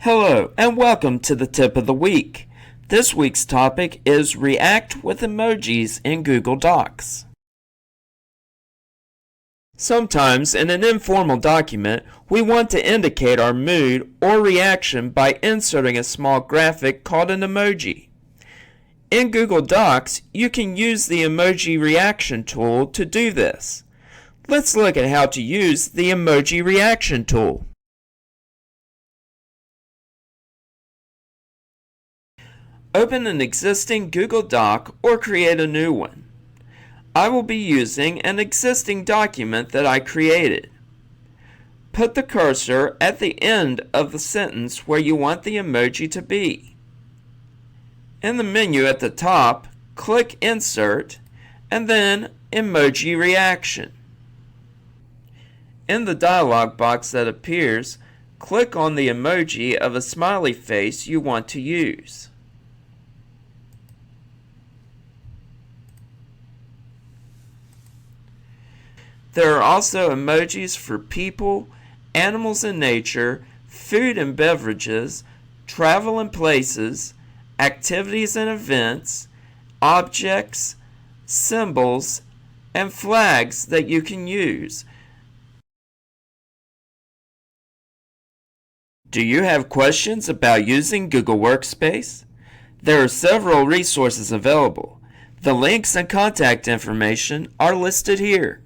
Hello, and welcome to the tip of the week. This week's topic is React with emojis in Google Docs. Sometimes in an informal document, we want to indicate our mood or reaction by inserting a small graphic called an emoji. In Google Docs, you can use the emoji reaction tool to do this. Let's look at how to use the emoji reaction tool. Open an existing Google Doc or create a new one. I will be using an existing document that I created. Put the cursor at the end of the sentence where you want the emoji to be. In the menu at the top, click Insert and then Emoji Reaction. In the dialog box that appears, click on the emoji of a smiley face you want to use. There are also emojis for people, animals and nature, food and beverages, travel and places, activities and events, objects, symbols, and flags that you can use. Do you have questions about using Google Workspace? There are several resources available. The links and contact information are listed here.